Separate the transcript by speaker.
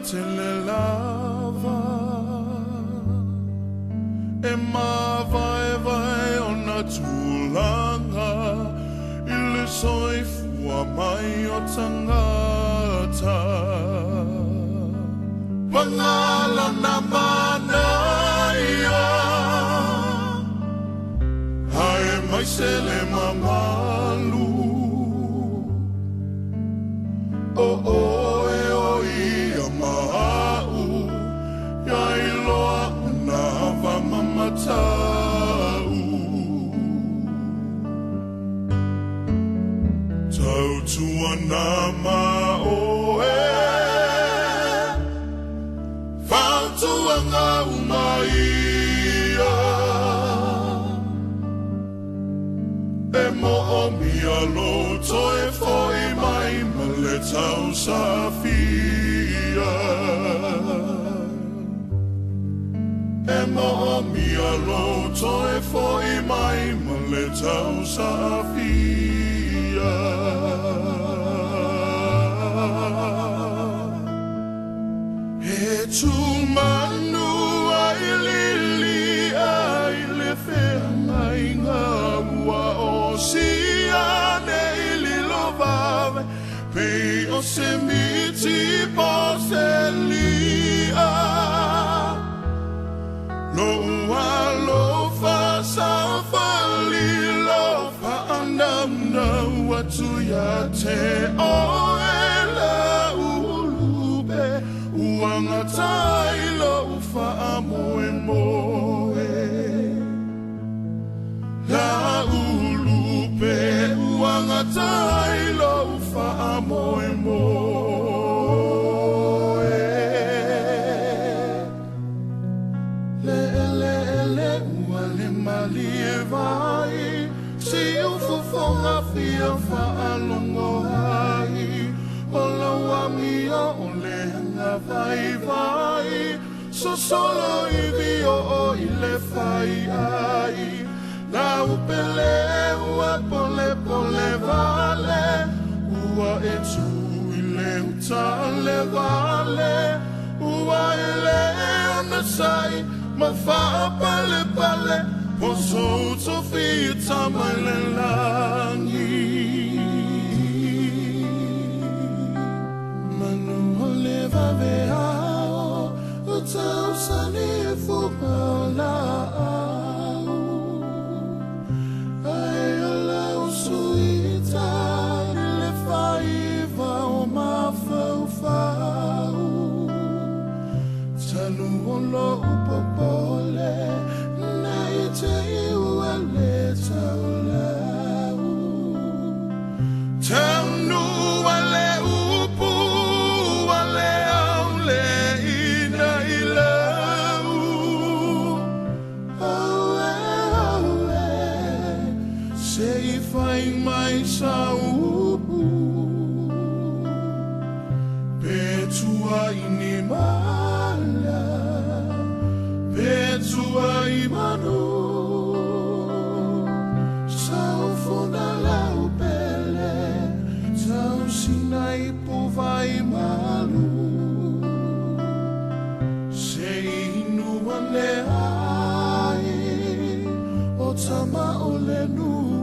Speaker 1: telelava e vai vai ona tulanga ile soifua mai o tangata Mangala na manaya Hai mai sele mamalu Oh oh e o ia mau Ya iloa una va mamatau Tau tua nama o e Fau tua ngau maia E mo o mia lo toe foi mai le tau safia E mo mia lo toe foi mai le tau safia E tu manu ai lili ai le fea mai ngā o siane ili lo vave Pei o se miti po se lia Lo ua lo fa sa fa li lo fa andamna watu ya te o e la ulube Uanga tai lo fa amoe moe La ulube uanga tai lo fa amoe moe Le ua le mali e vai Si u fufonga fia fa alongo hai O la wamia o le hanga vai vai So solo i vio o i le fai ai Na upele ua pole pole vale Ua e tu i le utale vale Ua e le ona sai Ma fa pale pale Po so to fita mai le langi Manu o le vave ao O tau sani e fuka la au Ai o lau suita I le faiva o mafau fau Talu o lo upopole Nei te iua le tau lau Tau nua le upu a le au le ina I lau Aue, se I fai mai sa upu Petua ini mala Petua I manu Sau fona lau pele Tau sinai po vai malu Se inua le ai O tama o le nu